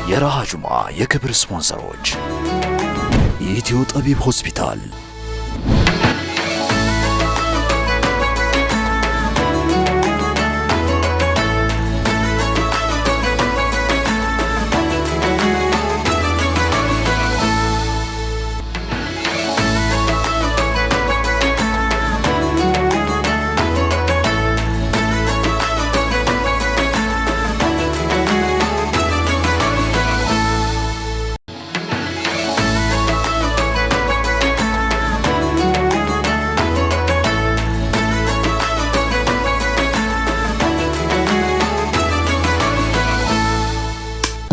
የራሃ ጁማ የክብር ስፖንሰሮች የኢትዮ ጠቢብ ሆስፒታል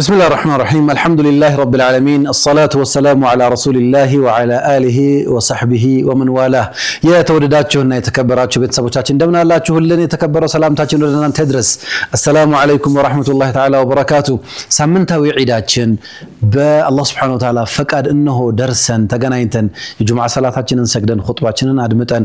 بسم الله الرحمن الرحيم الحمد لله رب العالمين الصلاة والسلام على رسول الله وعلى آله وصحبه ومن والاه يا تودداتشونا يتكبراتشو بيتسابوچاችን እንደምን አላችሁ ሁሉን የተከበረው ሰላምታችን ወደ እናንተ ድረስ السلام عليكم ورحمة الله تعالى وبركاته ሳምንታዊ ዒዳችን በአላህ Subhanahu Wa Ta'ala ፈቃድ እነሆ ደርሰን ተገናኝተን የጁምዓ ሰላታችንን ሰግደን ኹጥባችንን አድምጠን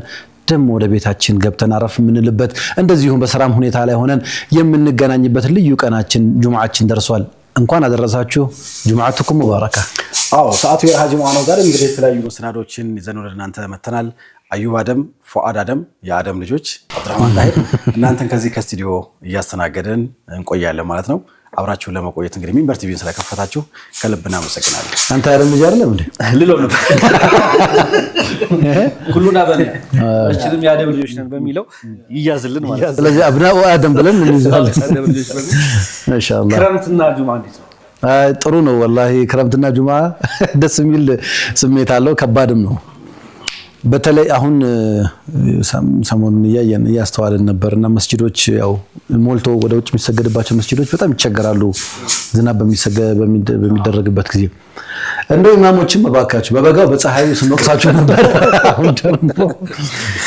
ደም ወደ ቤታችን ገብተን አረፍ ምንልበት እንደዚሁም በሰላም ሁኔታ ላይ ሆነን የምንገናኝበት ልዩ ቀናችን ጁምዓችን ደርሷል እንኳን አደረሳችሁ ጁምዓቱኩም ሙባረካ ሰዓቱ የራሃ ጁምዓ ነው ጋር እንግዲህ የተለያዩ መስናዶችን ይዘን ወደ እናንተ መተናል አዩብ አደም ፉአድ አደም የአደም ልጆች አብዱራህማን ዳሂር እናንተን ከዚህ ከስቱዲዮ እያስተናገደን እንቆያለን ማለት ነው አብራችሁ ለመቆየት እንግዲህ ሚንበር ቲቪን ስለከፈታችሁ ከልብና መሰግናለሁ አንተ አደም ልጅ አይደለም እንዴ ልለው ነው ሁሉና በእኛ እችንም የአደም ልጆች ነን በሚለው ይያዝልን ማለት ነው ስለዚህ አብናኡ አደም ብለን እንይዛለን አደም ልጆች በሚል ማሻአላህ ክረምትና ጁምዓ እንዴት ነው ጥሩ ነው ወላሂ ክረምትና ጁምዓ ደስ የሚል ስሜት አለው ከባድም ነው በተለይ አሁን ሰሞኑን ያስተዋልን ነበርና መስጂዶች ያው ሞልቶ ወደ ውጭ የሚሰገድባቸው መስጂዶች በጣም ይቸገራሉ ዝናብ በሚደረግበት ጊዜ እንደው ኢማሞችም ባካችሁ በበጋው በፀሐዩ ስንወቅሳችሁ ነበር አሁን ደግሞ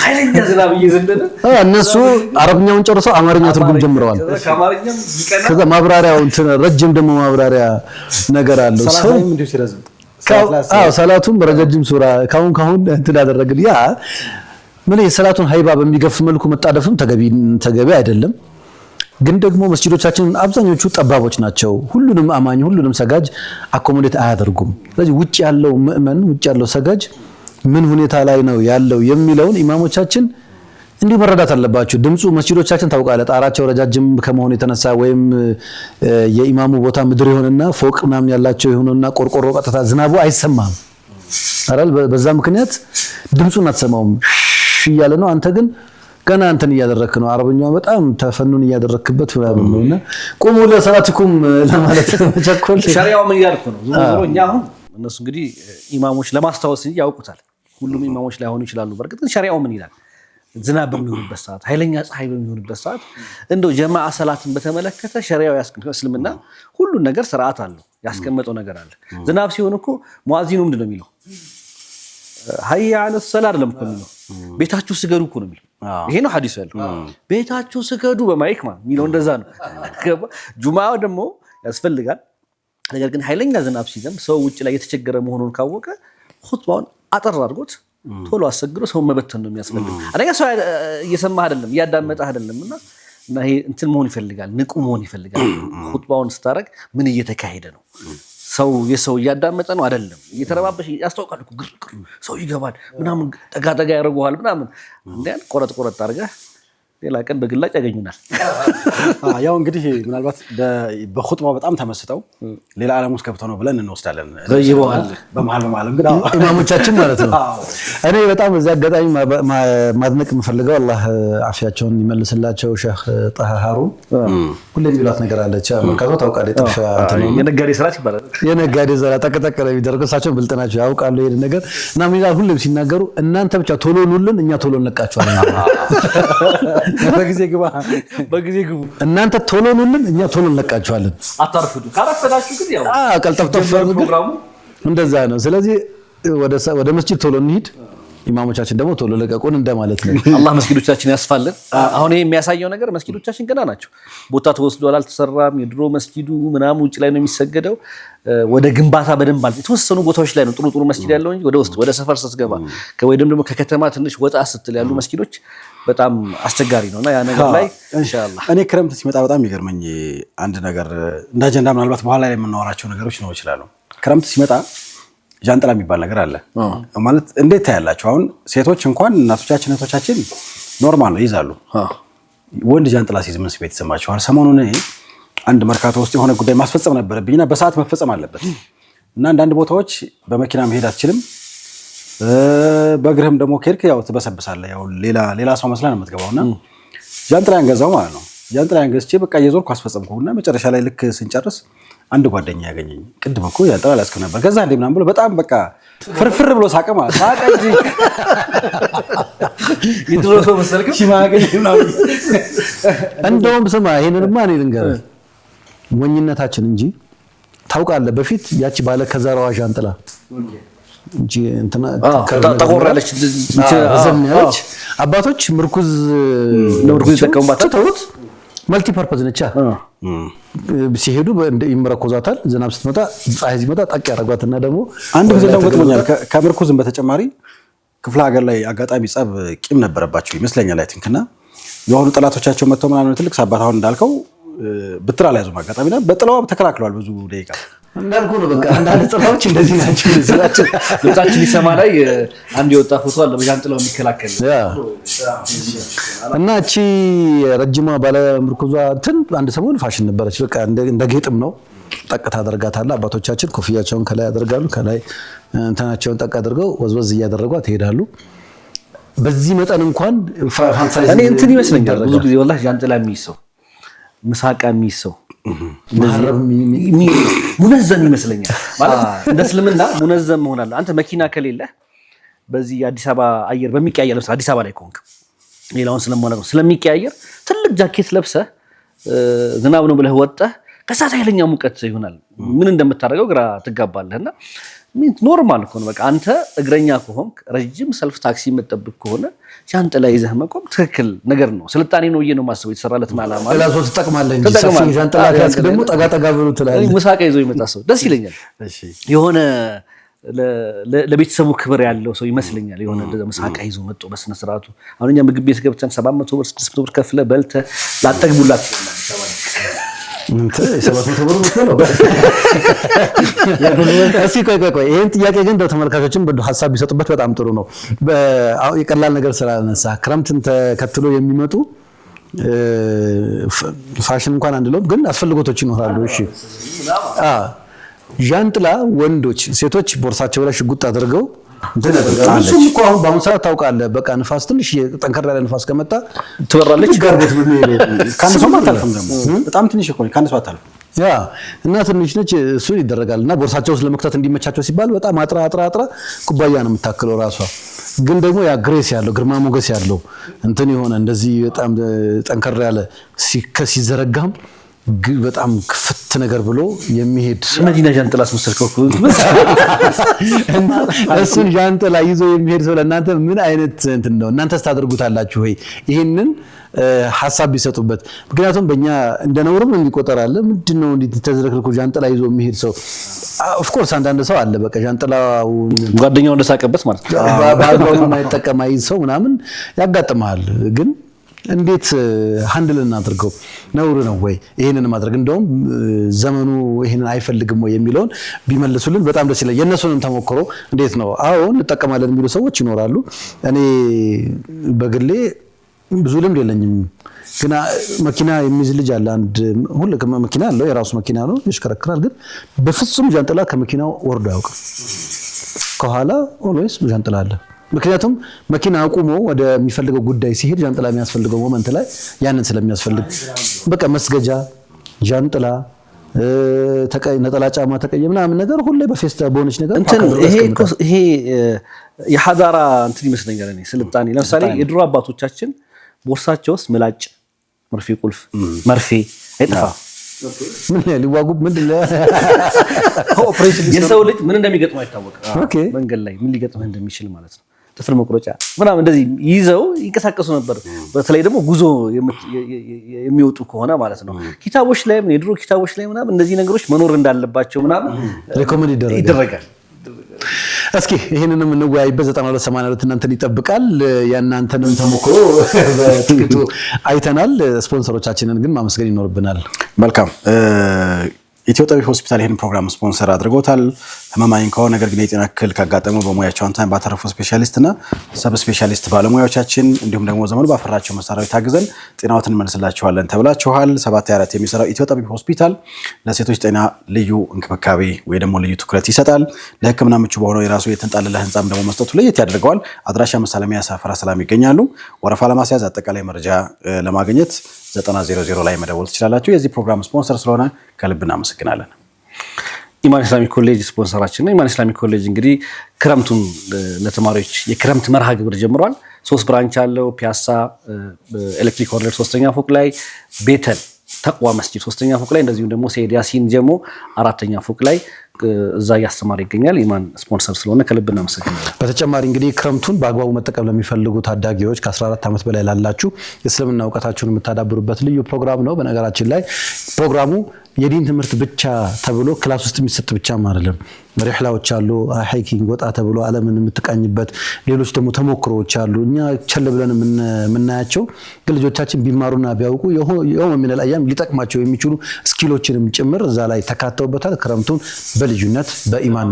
ኃይለኛ ዝናብ እየዘነበ እነሱ አረብኛውን ጨርሰው አማርኛ ትርጉም ጀምረዋል ከአማርኛም ይቀና ከዛ ማብራሪያው ረጅም ደግሞ ማብራሪያ ነገር አለው ሰላም እንዴት ይረዝም ሰላቱን በረጃጅም ሱራ ካሁን ተዳደረግል ያ ምን የሰላቱን ሃይባ በሚገፍ መልኩ መጣደፍም ተገቢ አይደለም ግን ደግሞ መስጂዶቻችን አብዛኞቹ ጠባቦች ናቸው ሁሉንም አማኝ ሁሉንም ሰጋጅ አኮሞዴት አያደርጉም ስለዚህ ውጭ ያለው ሙእመን ውጭ ያለው ሰጋጅ ምን ሁኔታ ላይ ነው ያለው የሚለውን ኢማሞቻችን እንዲሁ መረዳት አለባችሁ ድምጹ መስጂዶቻችን ታውቃለ ጣራቸው ረጃጅም ከመሆኑ የተነሳ ወይም የኢማሙ ቦታ ምድር ይሆንና ፎቅ ምናምን ያላቸው ይሆንና ቆርቆሮ ቀጥታ ዝናቡ አይሰማም አራል በዛ ምክንያት ድምጹን አትሰማውም ይያለ ነው አንተ ግን ገና አንተን ያደረክ ነው አረብኛው በጣም ተፈኑን ያደረክበት ነውና ቆሙ ለሰላትኩም ለማለት ተቸኮል ሸሪዓው ምን ያልኩ ነው ዞሮኛ አሁን እነሱ እንግዲህ ኢማሞች ለማስተዋወስ ያውቁታል ሁሉም ኢማሞች ላይ ሆኑ ይችላሉ በርግጥ ሸሪዓው ምን ይላል ዝናብ በሚሆንበት ሰዓት ኃይለኛ ፀሐይ በሚሆንበት ሰዓት እንደው ጀማዓ ሰላትን በተመለከተ ሸሪዓው ያስቀመጠው እስልምና ሁሉ ነገር ስርዓት አለው ያስቀመጠው ነገር አለ ዝናብ ሲሆን እኮ ሙአዚኑ ምንድነው የሚለው hayya ala salat አይደለም እኮ የሚለው ቤታችሁ ስገዱ እኮ ነው የሚለው ይሄ ነው ሐዲስ ያለው ቤታችሁ ስገዱ በማይክ ማለት የሚለው እንደዛ ነው ጁማዓ ደግሞ ያስፈልጋል ነገር ግን ኃይለኛ ዝናብ ሲዘንብ ሰው ውጭ ላይ የተቸገረ መሆኑን ካወቀ ኹጥባውን አጠር አድርጎት ቶሎ አሰግሮ ሰው መበተን ነው የሚያስፈልግ አደጋ ሰው እየሰማህ አይደለም ያዳመጣህ አይደለምና እና ይሄ እንትን መሆን ይፈልጋል ንቁ መሆን ይፈልጋል ኹጥባውን ስታረግ ምን እየተካሄደ ነው ሰው የሰው ያዳመጠ ነው አይደለም እየተረባበሽ ያስተውቃል እኮ ግርግር ሰው ይገባል ምናምን ጠጋጠጋ ያረጋዋል ምናምን እንዴን ቆረጥ አርገህ ሌላ ቀን በግላጭ ያገኙናል ያው እንግዲህ ምናልባት በኹጥባው በጣም ተመስጠው ሌላ ዓለም ውስጥ ገብተው ነው ብለን እንወስዳለን ዘይበዋል በመሃል ግን ኢማሞቻችን ማለት ነው እኔ በጣም እዚህ አጋጣሚ ማድነቅ የምፈልገው አላህ አፊያቸውን ይመልስላቸው ሼህ ጣሃ ሃሩን ሁሌም ይሏት ነገር አለች መርካቶ ታውቃለህ ጥፋ የነጋዴ ስራ ይባላል የነጋዴ ስራ ተከተከለ ቢደርገሳቸው ብልጥናቸው ያውቃሉ ይሄ ነገር እና ምን ይላል ሁሌም ሲናገሩ እናንተ ብቻ ቶሎ ኑልን እኛ ቶሎ እንለቃቸዋለን በጊዜ ግቡ እናንተ ቶሎ ኑልን እኛ ቶሎ እንለቃቸዋለን አታርፍዱ ካረፈዳችሁ ግን ያው ቀልጠፍጠፍ ፕሮግራሙ እንደዛ ነው ስለዚህ ወደ መስጂድ ቶሎ እንሂድ ኢማሞቻችን ደግሞ ቶሎ ለቀቁን እንደማለት ነው አላህ መስጊዶቻችን ያስፋልን አሁን ይሄ የሚያሳየው ነገር መስጊዶቻችን ገና ናቸው ቦታ ተወስዷል አልተሰራም የድሮ መስጊዱ ምናምን ውጭ ላይ ነው የሚሰገደው ወደ ግንባታ በደንብ አለ የተወሰኑ ቦታዎች ላይ ነው ጥሩ መስጊድ ያለው እንጂ ወደ ውስጥ ወደ ሰፈር ስትገባ ከወይደም ደግሞ ከከተማ ትንሽ ወጣ ስትል ያሉ መስጊዶች በጣም አስቸጋሪ ነውና ያ ነገር ላይ ኢንሻአላህ እኔ ክረምት ሲመጣ በጣም የሚገርመኝ አንድ ነገር እንደ አጀንዳ ምናልባት በኋላ ላይ የምናወራቸው ነገሮች ነው ይችላሉ። ክረምት ሲመጣ ጃንጥላ የሚባል ነገር አለ ማለት እንዴት ታያላችሁ? አሁን ሴቶች እንኳን እናቶቻችን እህቶቻችን ኖርማል ነው ይዛሉ። ወንድ ጃንጥላ ሲይዝ ምን ስሜት ይሰማችኋል? ሰሞኑን አንድ መርካቶ ውስጥ የሆነ ጉዳይ ማስፈጸም ነበረብኝና በሰዓት መፈጸም አለበት እና አንዳንድ ቦታዎች በመኪና መሄድ አትችልም። በእግርህም ደግሞ ከሄድክ ያው ትበሰብሳለህ። ያው ሌላ ሰው መስላ ነው የምትገባውና ጃንጥላን ገዛው ማለት ነው። ጃንጥላን ገዝቼ በቃ እየዞርኩ አስፈጸምኩና መጨረሻ ላይ ልክ ስንጨርስ አንድ ጓደኛ ያገኘኝ ቅድም እኮ ጃንጥላ ላስከ ነበር ከዛ እንደ ምናምን ብሎ በጣም በቃ ፍርፍር ብሎ ሳቀ ማለት ሳቀ እንጂ የድሮ ሰው መሰልክ ሲማገኝ ምናምን እንደውም ስማ ይሄንንማ እኔ ልንገርህ ሞኝነታችን እንጂ ታውቃለህ በፊት ያቺ ባለ ከዘራዋ ጃንጥላ እንጂ እንትና ተቆራለች ዘመናች አባቶች ምርኩዝ ይጠቀሙባታል ተውት መልቲ ፐርፐዝ ነች ሲሄዱ ይመረኮዛታል ዝናብ ስትመጣ ፀሐይ ሲመጣ ጠቅ ያረጋትና ደግሞ አንድ ጊዜ ደግሞ ገጥሞኛል ከምርኩዝም በተጨማሪ ክፍለ ሀገር ላይ አጋጣሚ ጸብ ቂም ነበረባቸው ይመስለኛል አይ ቲንክና የሆኑ ጠላቶቻቸው መተው ምናምን ትልቅ ሳባት አሁን እንዳልከው ብትራ ላይ ያዙ አጋጣሚና በጥላው ተከራክረዋል ብዙ ደቂቃ እንዳልኩ ነው በቃ አንዳንድ ጥላዎች እንደዚህ ናቸው ዝራቸው ልታችን ሊሰማ ላይ አንድ የወጣ ፎቶ አለ በጃንጥላው የሚከላከል እና እቺ ረጅማ ባለ ምርኩዟ አንድ ሰሞን ፋሽን ነበረች በቃ እንደ ጌጥም ነው ጠቅ ታደርጋታለህ አባቶቻችን ኮፍያቸውን ከላይ ያደርጋሉ ከላይ እንትናቸውን ጠቅ አድርገው ወዝወዝ እያደረጓት ይሄዳሉ በዚህ መጠን እንኳን ፋንሳይዝ እኔ እንትን ይመስለኛል ብዙ ጊዜ ወላሂ ጃንጥላ የሚይዘው ምሳቃ የሚይዘው ሙነዘም ይመስለኛል ማለት እንደ እስልምና ሙነዘም ሆናል አንተ መኪና ከሌለ በዚህ አዲስ አበባ አየር በሚቀያየር ለምሳሌ አዲስ አበባ ላይ ኮንክ ሌላውን ስለሚቀያየር ትልቅ ጃኬት ለብሰህ ዝናብ ነው ብለህ ወጣህ ከሳት ኃይለኛ ሙቀት ይሆናል ምን እንደምታደርገው ግራ ትጋባለህና ኖርማል ነው በቃ አንተ እግረኛ ከሆንክ ረጅም ሰልፍ ታክሲ መጠብቅ ከሆነ ጃንጥላ ይዘህ መቆም ትክክል ነገር ነው ስልጣኔ ነው ነው ማስበው የተሰራለት ማላማ ለላሶ ተጠቅማለህ እንጂ ሰፊ ጃንጥላ ካስክ ደግሞ ጠጋ ብሎ ትላለህ ሙሳቃ ይዞ ይመጣ ሰው ደስ ይለኛል እሺ የሆነ ለቤተሰቡ ክብር ያለው ሰው ይመስለኛል የሆነ እንደዛ ሙሳቃ ይዞ መጥቶ በስነ ስርዓቱ አሁንኛ ምግብ ቤት ገብተን 700 ብር 600 ብር ከፍለ በልተ ላጠግቡላት እንት 700 ብር ነው እሺ ቆይ ይሄን ጥያቄ ግን ተመልካቾችን በዱ ሐሳብ ቢሰጡበት በጣም ጥሩ ነው የቀላል ነገር ስላነሳ ክረምትን ተከትሎ የሚመጡ ፋሽን እንኳን አንደለም ግን አስፈልጎቶች ይኖራሉ እሺ ጃንጥላ ወንዶች ሴቶች ቦርሳቸው ላይ ሽጉጥ አድርገው እሱም እኮ አሁን በአሁኑ ሰዓት ታውቃለህ በቃ ንፋስ ትንሽ ጠንከር ያለ ንፋስ ከመጣ ትበራለች ጋርቦት በሚሄደው ካንሰው ማታልፈም ደግሞ በጣም ትንሽ እኮ ነው ካንሰው አታልፈም ያ እና ትንሽ ነች እሱ ይደረጋልና ቦርሳቸው ውስጥ ለመክተት እንዲመቻቸው ሲባል በጣም አጥራ ኩባያ ነው የምታክለው ራሷ ግን ደግሞ ያ ግሬስ ያለው ግርማ ሞገስ ያለው እንትን የሆነ እንደዚህ በጣም ጠንከር ያለ ሲዘረጋም በጣም ክፍት ነገር ብሎ የሚሄድ መዲና ጃንጥላስ መሰልከው እና እሱን ጃንጥላ ይዞ የሚሄድ ሰው ለእናንተ ምን አይነት እንትን ነው እናንተስ ታደርጉታላችሁ ወይ ይሄንን ሐሳብ ቢሰጡበት ምክንያቱም በእኛ እንደነውርም እንዲቆጠራል ምንድነው እንዴት ተዝረክልኩ ጃንጥላ ይዞ የሚሄድ ሰው ኦፍ ኮርስ አንዳንድ ሰው አለ በቃ ጃንጥላው ጓደኛው እንደሳቀበት ማለት ነው ባልባው የማይጠቀም አይዝ ሰው ምናምን ያጋጥማል ግን እንዴት ሃንድል እናድርገው ነውር ነው ወይ ይሄንን ማድረግ እንደውም ዘመኑ ይሄንን አይፈልግም ወይ የሚለውን ቢመልሱልን በጣም ደስ ይላል የነሱንም ተሞክሮ እንዴት ነው አዎ እንጠቀማለን የሚሉ ሰዎች ይኖራሉ እኔ በግሌ ብዙ ልምድ የለኝም ግን መኪና የሚይዝ ልጅ አለ አንድ ሁሉ መኪና አለው የራሱ መኪና ነው ይሽከረከራል ግን በፍጹም ጃንጥላ ከመኪናው ወርዶ ያውቃል ከኋላ ኦልዌይስ ጃንጥላ አለ ምክንያቱም መኪና አቁሞ ወደ የሚፈልገው ጉዳይ ሲሄድ ጃንጥላ የሚያስፈልገው ሞመንት ላይ ያንን ስለሚያስፈልግ በቃ መስገጃ ጃንጥላ ነጠላ ጫማ ተቀየ ምናምን ነገር ሁሌ በፌስታ ቦነች ነገር እንትን ይሄ የሐዳራ እንትን ይመስለኛል እኔ ስልጣኔ ለምሳሌ የድሮ አባቶቻችን ቦርሳቸው ውስጥ ምላጭ መርፌ ቁልፍ መርፌ አይጠፋ ምን ሊዋጉ ምንድነው ኦፕሬሽን የሰው ልጅ ምን እንደሚገጥመው አይታወቅም መንገድ ላይ ምን ሊገጥመው እንደሚችል ማለት ነው ጥፍር መቁረጫ ምናምን እንደዚህ ይዘው ይንቀሳቀሱ ነበር በተለይ ደግሞ ጉዞ የሚወጡ ከሆነ ማለት ነው ኪታቦች ላይ የድሮ ኪታቦች ላይ ምናምን እንደዚህ ነገሮች መኖር እንዳለባቸው ምናምን ሪኮመንድ ይደረጋል እስኪ ይሄንንም እንወያይበት 9282 እናንተን ይጠብቃል። የእናንተንም ተሞክሮ በጥቂቱ አይተናል። ስፖንሰሮቻችንን ግን ማመስገን ይኖርብናል። መልካም ኢትዮ ጠቢብ ሆስፒታል ይህን ፕሮግራም ስፖንሰር አድርጎታል። ህመማኝ ከሆነ ነገር ግን የጤና እክል ካጋጠመው በሙያቸው አንታን ባተረፉ ስፔሻሊስትና ሰብ ስፔሻሊስት ባለሙያዎቻችን እንዲሁም ደግሞ ዘመኑ ባፈራቸው መሳሪያዎች ታግዘን ጤናዎትን እንመልስላችኋለን ተብላችኋል። 724 የሚሰራው ኢትዮ ጠቢብ ሆስፒታል ለሴቶች ጤና ልዩ እንክብካቤ ወይ ደግሞ ልዩ ትኩረት ይሰጣል። ለህክምና ምቹ በሆነው የራሱ የተንጣለለ ህንጻም ደግሞ መስጠቱ ለየት ያደርገዋል። አድራሻ መሳለሚያ ሰፈራ ሰላም ይገኛሉ። ወረፋ ለማስያዝ አጠቃላይ መረጃ ለማግኘት 900 ላይ መደወል ትችላላችሁ። የዚህ ፕሮግራም ስፖንሰር ስለሆነ ከልብ እናመሰግናለን። ኢማን ኢስላሚክ ኮሌጅ ስፖንሰራችን ነው። ኢማን ኢስላሚክ ኮሌጅ እንግዲህ ክረምቱን ለተማሪዎች የክረምት መርሃ ግብር ጀምሯል። 3 ብራንች አለው። ፒያሳ ኤሌክትሪክ ኮሪደር 3ኛ ፎቅ ላይ፣ ቤተል ተቅዋ መስጂድ 3ኛ ፎቅ ላይ፣ እንደዚሁም ደግሞ ሰይድ ያሲን ጀሞ 4ኛ ፎቅ ላይ እዛ እያስተማረ ይገኛል። ኢማን ስፖንሰር ስለሆነ ከልብ እናመሰግናለን። በተጨማሪ እንግዲህ ክረምቱን በአግባቡ መጠቀም ለሚፈልጉ ታዳጊዎች ከ14 ዓመት በላይ ላላችሁ የእስልምና እውቀታችሁን የምታዳብሩበት ልዩ ፕሮግራም ነው። በነገራችን ላይ ፕሮግራሙ የዲን ትምህርት ብቻ ተብሎ ክላስ ውስጥ የሚሰጥ ብቻም አይደለም። ሪህላዎች አሉ፣ ሃይኪንግ ወጣ ተብሎ ዓለምን የምትቃኝበት፣ ሌሎች ደግሞ ተሞክሮዎች አሉ። እኛ ቸል ብለን የምናያቸው ግን ልጆቻችን ቢማሩና ቢያውቁ የሆነ ሚነል አያም ሊጠቅማቸው የሚችሉ ስኪሎችንም ጭምር እዛ ላይ ተካተውበታል። ክረምቱን በልዩነት በኢማን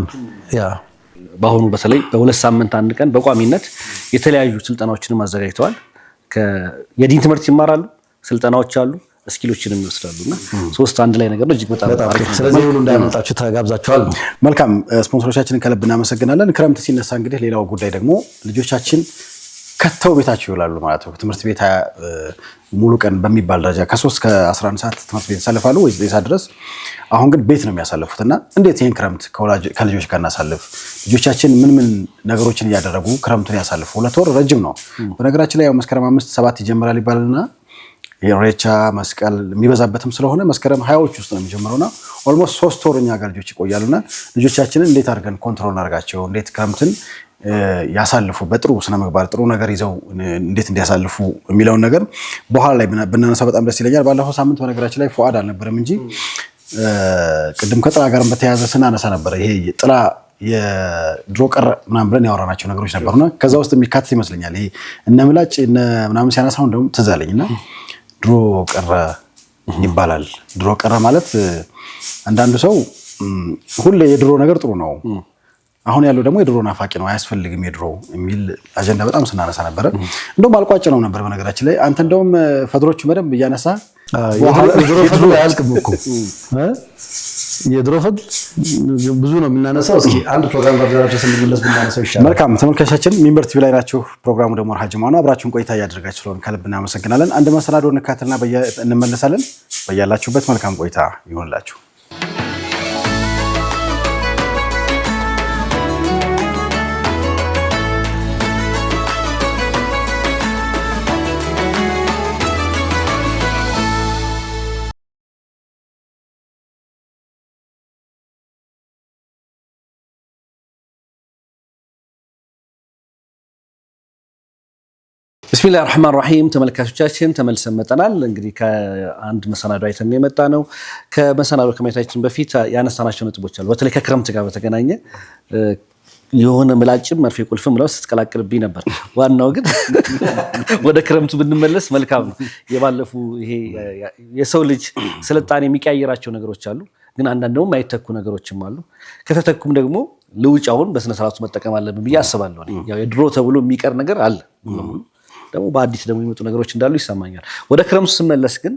በአሁኑ በተለይ በ2 ሳምንት አንድ ቀን በቋሚነት የተለያዩ ስልጠናዎችንም አዘጋጅተዋል። የዲን ትምህርት ይማራሉ፣ ስልጠናዎች አሉ፣ ስኪሎችንም ይወስዳሉና 3 አንድ ላይ ነገር ነው። እጅግ በጣም አሪፍ። ስለዚህ ሁሉ እንዳይመጣችሁ ተጋብዛችኋል። መልካም ስፖንሰሮቻችንን ከልብ እናመሰግናለን። ክረምት ሲነሳ እንግዲህ ሌላው ጉዳይ ደግሞ ልጆቻችን ከተው ቤታቸው ይውላሉ ማለት ነው። ትምህርት ቤት ሙሉ ቀን በሚባል ደረጃ ከ3 እስከ 11 ሰዓት ትምህርት ቤት ያሳልፋሉ ወይ 9 ሰዓት ድረስ። አሁን ግን ቤት ነው የሚያሳልፉትና እንዴት ይሄን ክረምት ከልጆች ጋር እናሳልፍ? ልጆቻችን ምን ነገሮችን እያደረጉ ክረምቱን ያሳልፉ? 2 ወር ረጅም ነው። በነገራችን ላይ ያው መስከረም 5 7 ይጀምራል ይባላልና የሬቻ መስቀል የሚበዛበትም ስለሆነ መስከረም 20ዎች ውስጥ ነው የሚጀምረውና ኦልሞስት 3 ወር እኛ ጋር ልጆች ይቆያሉና ልጆቻችንን እንዴት አድርገን ኮንትሮል እናደርጋቸው? እንዴት ክረምትን ያሳልፉ በጥሩ ስነ ምግባር ጥሩ ነገር ይዘው እንዴት እንዲያሳልፉ የሚለውን ነገር በኋላ ላይ ብናነሳ በጣም ደስ ይለኛል። ባለፈው ሳምንት በነገራችን ላይ ፉአድ አልነበረም እንጂ ቅድም ከጥላ ጋርም በተያያዘ ስናነሳ ነበር። ይሄ ጥላ የድሮ ቀረ ምናምን ብለን ያወራናቸው ነገሮች ነበሩና ከዛ ውስጥ የሚካተት ይመስለኛል። ይሄ እነ ምላጭ እነ ምናምን ሲያነሳው እንደውም ትዝ አለኝና ድሮ ቀረ ይባላል። ድሮ ቀረ ማለት አንዳንዱ ሰው ሁሌ የድሮ ነገር ጥሩ ነው፣ አሁን ያለው ደግሞ የድሮ ናፋቂ ነው፣ አያስፈልግም የድሮ የሚል አጀንዳ በጣም ስናነሳ ነበረ። እንደውም አልቋጭ ነው ነበር በነገራችን ላይ። አንተ እንደውም ፈድሮቹ በደንብ እያነሳ የድሮ ፈድል አያልቅም እኮ የድሮ ፈድል ብዙ ነው የምናነሳው። እስኪ አንድ ፕሮግራም በደረጃ ስንመለስ ብናነሳው ይሻላል። መልካም ተመልካቾቻችን፣ ሚንበር ቲቪ ላይ ናችሁ። ፕሮግራሙ ደግሞ ሀጂማ ነው። አብራችሁን ቆይታ እያደረጋችሁ ስለሆነ ከልብ እናመሰግናለን። አንድ መሰናዶ እንካተልና እንመለሳለን። በያላችሁበት መልካም ቆይታ ይሆንላችሁ። ቢስሚላህ ራህማን ራሂም ተመልካቾቻችን ተመልሰን መጠናል። እንግዲህ ከአንድ መሰናዶ አይተን የመጣ ነው። ከመሰናዶ ከማየታችን በፊት ያነሳናቸው ነጥቦች አሉ። በተለይ ከክረምት ጋር በተገናኘ የሆነ ምላጭም መርፌ ቁልፍም ብለው ስትቀላቅልብኝ ነበር። ዋናው ግን ወደ ክረምቱ ብንመለስ መልካም ነው። የባለፉ ይሄ የሰው ልጅ ስልጣኔ የሚቀያየራቸው ነገሮች አሉ፣ ግን አንዳንድ ደግሞ የማይተኩ ነገሮችም አሉ። ከተተኩም ደግሞ ልውጫውን በስነ ስርዓቱ መጠቀም አለብን ብዬ አስባለሁ። ያው የድሮ ተብሎ የሚቀር ነገር አለ፣ ደግሞ በአዲስ ደግሞ የሚመጡ ነገሮች እንዳሉ ይሰማኛል። ወደ ክረምቱ ስመለስ ግን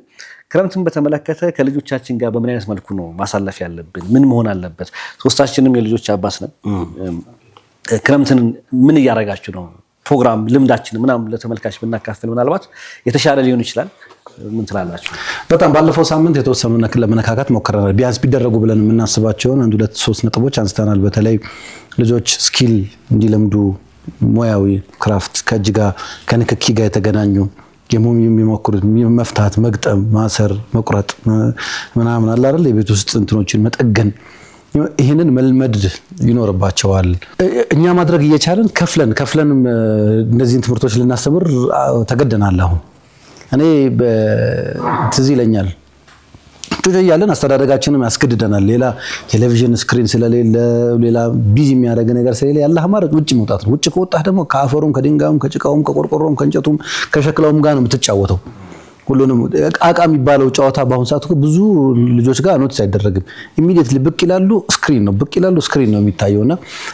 ክረምትን በተመለከተ ከልጆቻችን ጋር በምን አይነት መልኩ ነው ማሳለፍ ያለብን? ምን መሆን አለበት? ሶስታችንም የልጆች አባት ነን። ክረምትን ምን እያደረጋችሁ ነው? ፕሮግራም ልምዳችን ምናምን ለተመልካች ብናካፍል ምናልባት የተሻለ ሊሆን ይችላል። ምን ትላላችሁ? በጣም ባለፈው ሳምንት የተወሰኑ ለመነካካት ሞክረናል። ቢያንስ ቢደረጉ ብለን የምናስባቸውን 1 2 3 ነጥቦች አንስተናል። በተለይ ልጆች ስኪል እንዲለምዱ ሙያዊ ክራፍት ከእጅ ጋር ከንክኪ ጋር የተገናኙ የሚሞክሩት መፍታት፣ መግጠም፣ ማሰር፣ መቁረጥ ምናምን አለ አይደል? የቤት ውስጥ እንትኖችን መጠገን፣ ይህንን መልመድ ይኖርባቸዋል። እኛ ማድረግ እየቻለን ከፍለን እነዚህን ትምህርቶች ልናስተምር ተገደናል። አሁን እኔ ትዝ ይለኛል ውጭ እያለን አስተዳደጋችንም ያስገድደናል። ሌላ ቴሌቪዥን ስክሪን ስለሌለ ሌላ ቢዚ የሚያደርግ ነገር ስለሌለ ያለ አማራጭ ውጭ መውጣት ነው። ውጭ ከወጣህ ደግሞ ከአፈሩም ከድንጋዩም ከጭቃውም ከቆርቆሮም ከእንጨቱም ከሸክላውም ጋር ነው የምትጫወተው። ሁሉንም ቃቃ የሚባለው ጨዋታ በአሁን ሰዓት ብዙ ልጆች ጋር ኖቲስ አይደረግም። ኢሚዲየትሊ ብቅ ይላሉ፣ ስክሪን ነው ብቅ ይላሉ፣ ስክሪን ነው የሚታየውና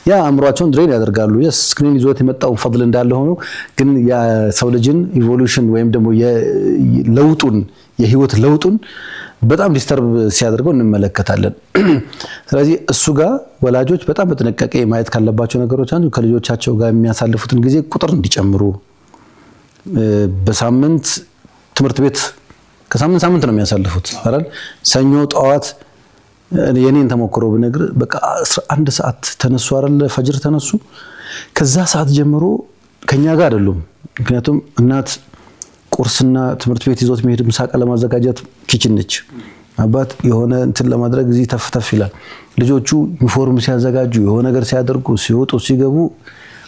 ያ አእምሯቸውን ድሬን ያደርጋሉ። የስ ስክሪን ይዞት የመጣው ፈድል እንዳለ ሆኖ ግን የሰው ልጅን ኢቮሉሽን ወይም ደግሞ የለውጡን የህይወት ለውጡን በጣም ዲስተርብ ሲያደርገው እንመለከታለን። ስለዚህ እሱ ጋር ወላጆች በጣም በጥንቃቄ ማየት ካለባቸው ነገሮች አንዱ ከልጆቻቸው ጋር የሚያሳልፉትን ጊዜ ቁጥር እንዲጨምሩ በሳምንት ትምህርት ቤት ከሳምንት ሳምንት ነው የሚያሳልፉት አይደል? ሰኞ ጠዋት የኔን ተሞክሮ ብነግር በቃ 11 ሰዓት ተነሱ አይደል? ፈጅር ተነሱ። ከዛ ሰዓት ጀምሮ ከኛ ጋር አይደሉም። ምክንያቱም እናት ቁርስና ትምህርት ቤት ይዞት መሄድ ምሳቃ ለማዘጋጀት ኪችን ነች። አባት የሆነ እንትን ለማድረግ እዚህ ተፍተፍ ይላል። ልጆቹ ዩኒፎርም ሲያዘጋጁ የሆነ ነገር ሲያደርጉ ሲወጡ ሲገቡ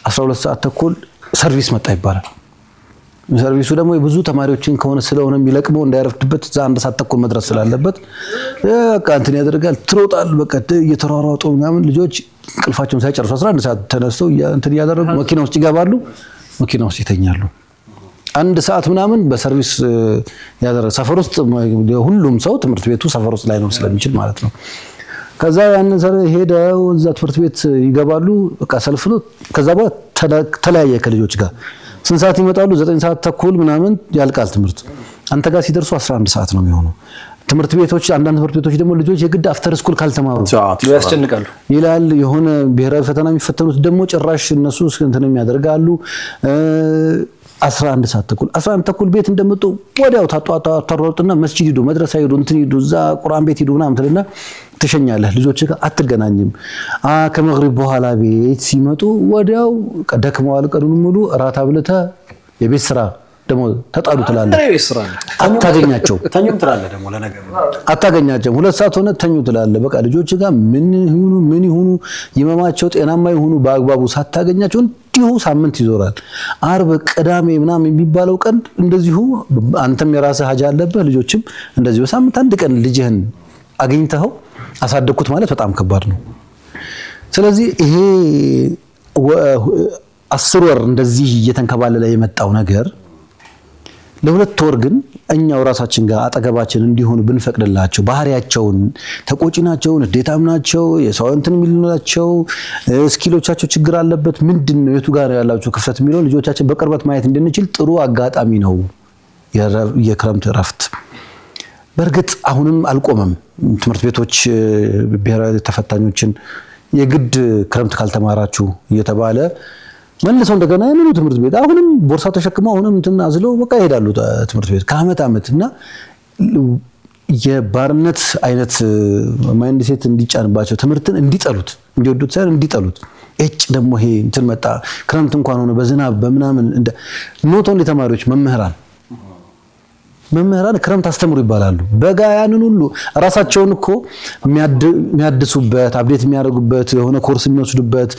12 ሰዓት ተኩል ሰርቪስ መጣ ይባላል። ሰርቪሱ ደግሞ ብዙ ተማሪዎችን ከሆነ ስለሆነ የሚለቅመው እንዳይረፍድበት እዛ 1 ሰዓት ተኩል መድረስ ስላለበት በቃ እንትን ያደርጋል። ትሮጣል በቃ እየተሯሯጡ ምናምን ልጆች እንቅልፋቸውን ሳይጨርሱ 11 ሰዓት ተነስተው እንትን ያደረጉ መኪና ውስጥ ይገባሉ፣ መኪና ውስጥ ይተኛሉ። 1 ሰዓት ምናምን በሰርቪስ ያደረገ ሰፈር ውስጥ ሁሉም ሰው ትምህርት ቤቱ ሰፈር ውስጥ ላይኖር ስለሚችል ማለት ነው። ከዛ ያንን ሄደው እዛ ትምህርት ቤት ይገባሉ። በቃ ሰልፍ ነው። ከዛ በኋላ ተለያየ ከልጆች ጋር ስንት ሰዓት ይመጣሉ? 9 ሰዓት ተኩል ምናምን ያልቃል ትምህርት። አንተ ጋር ሲደርሱ 11 ሰዓት ነው የሚሆነው። ትምህርት ቤቶች አንዳንድ ትምህርት ቤቶች ደግሞ ልጆች የግድ አፍተር ስኩል ካልተማሩ ያስጨንቃሉ ይላል። የሆነ ብሔራዊ ፈተና የሚፈተኑት ደግሞ ጭራሽ እነሱ እንትንም ያደርጋሉ። 11 ሰዓት ተኩል 11 ተኩል ቤት እንደመጡ ወዲያው ታጣጣጣሩና መስጂድ ሂዱ፣ መድረሳ ሂዱ፣ እንትን ሂዱ፣ እዛ ቁርአን ቤት ሂዱ ምናምን ትልና ትሸኛለህ። ልጆች ጋር አትገናኝም። ከመግሪብ በኋላ ቤት ሲመጡ ወዲያው ደክመዋል፣ ቀኑን ሙሉ እራት አብልተህ የቤት ስራ ደግሞ ተጣሉ ትላለህ። አታገኛቸው ተኙም ትላለህ ደግሞ ለነገር አታገኛቸው። 2 ሰዓት ሆነ ተኙ ትላለህ። በቃ ልጆች ጋር ምን ይሁኑ ይመማቸው ጤናማ ይሁኑ በአግባቡ ሳታገኛቸው እንዲሁ ሳምንት ይዞራል። አርብ ቅዳሜ ምናምን የሚባለው ቀን እንደዚሁ አንተም የራስህ ሀጃ አለብህ፣ ልጆችም እንደዚሁ ሳምንት አንድ ቀን ልጅህን አግኝተኸው አሳደግኩት ማለት በጣም ከባድ ነው። ስለዚህ ይሄ 10 ወር እንደዚህ እየተንከባለለ የመጣው ነገር ለ2 ወር ግን እኛው ራሳችን ጋር አጠገባችን እንዲሆኑ ብንፈቅድላቸው ባህሪያቸውን ተቆጪናቸውን ንዴታም ናቸው የሰው እንትን የሚሉናቸው ስኪሎቻቸው ችግር አለበት ምንድነው የቱ ጋር ያላቸው ክፍተት የሚለው ልጆቻችን በቅርበት ማየት እንድንችል ጥሩ አጋጣሚ ነው የክረምት እረፍት። በርግጥ አሁንም አልቆመም። ትምህርት ቤቶች ብሔራዊ ተፈታኞችን የግድ ክረምት ካልተማራችሁ እየተባለ መልሰው እንደገና ያንኑ ትምህርት ቤት አሁንም ቦርሳ ተሸክመው አሁንም እንትን አዝለው በቃ ይሄዳሉ ትምህርት ቤት ከአመት እና የባርነት አይነት ማይንድ ሴት እንዲጫንባቸው ትምህርትን እንዲጠሉት እንዲወዱት ሳይሆን እንዲጠሉት እጭ ደግሞ ይሄ እንትን መጣ ክረምት እንኳን ሆነ በዝናብ በመናምን እንደ ኖት ኦንሊ ተማሪዎች መምህራን ክረምት አስተምሩ ይባላሉ። በጋ ያንን ሁሉ ራሳቸውን እኮ የሚያድሱበት አፕዴት የሚያደርጉበት የሆነ ኮርስ የሚወስዱበት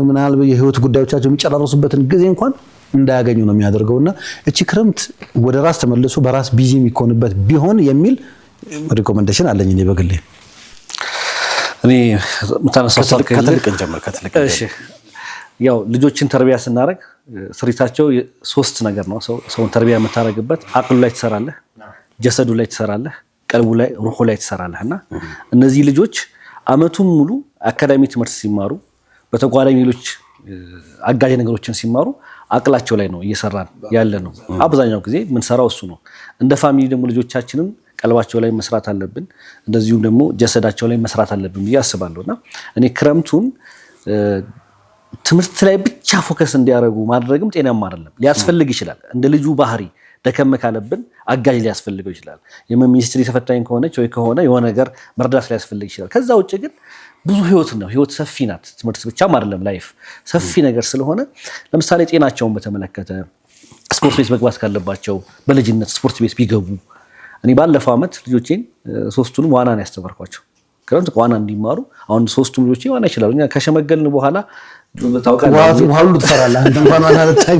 ምናልባት የህይወት ጉዳዮቻቸው የሚጨራረሱበትን ጊዜ እንኳን እንዳያገኙ ነው የሚያደርገውና እቺ ክረምት ወደ ራስ ተመልሶ በራስ ቢዚ የሚሆንበት ቢሆን የሚል ሪኮመንዴሽን አለኝ እኔ በግሌ። እኔ መታነሳው ከትልቅ እንጀምር ከትልቅ እሺ ያው ልጆችን ተርቢያ ስናደርግ ስሪታቸው 3 ነገር ነው። ሰውን ተርቢያ የምታደርግበት አቅሉ ላይ ትሰራለህ፣ ጀሰዱ ላይ ትሰራለህ፣ ቀልቡ ላይ ሩሁ ላይ ትሰራለህና እነዚህ ልጆች አመቱን ሙሉ አካዳሚ ትምህርት ሲማሩ በተጓዳኝ ሌሎች አጋዥ ነገሮችን ሲማሩ አቅላቸው ላይ ነው እየሰራን ያለ ነው። አብዛኛው ጊዜ ምን ሰራው እሱ ነው። እንደ ፋሚሊ ደግሞ ልጆቻችንን ቀልባቸው ላይ መስራት አለብን፣ እንደዚሁም ደግሞ ጀሰዳቸው ላይ መስራት አለብን ብዬ አስባለሁና እኔ ክረምቱን ትምህርት ላይ ብቻ ፎከስ እንዲያደርጉ ማድረግም ጤናማ አይደለም። ሊያስፈልግ ይችላል እንደ ልጁ ባህሪ ደከመ ካለብን አጋዥ ሊያስፈልገው ይችላል። የሚኒስትሪ ተፈታኝ ከሆነች ወይ ከሆነ የሆነ ነገር መርዳት ሊያስፈልግ ይችላል። ከዛ ውጭ ግን ብዙ ህይወት ነው። ህይወት ሰፊ ናት። ትምህርት ብቻም አይደለም ላይፍ ሰፊ ነገር ስለሆነ ለምሳሌ ጤናቸውን በተመለከተ ስፖርት ቤት መግባት ካለባቸው በልጅነት ስፖርት ቤት ቢገቡ እኔ ባለፈው አመት ልጆቼን 3ቱንም ዋና ነው ያስተማርኳቸው። ክረምት ዋና እንዲማሩ አሁን 3ቱም ልጆቼ ዋና ይችላሉ። እኛ ከሸመገልን በኋላ ታውቃለህ ዋሉ ትፈራለህ አንተ እንኳን ዋና ልታይ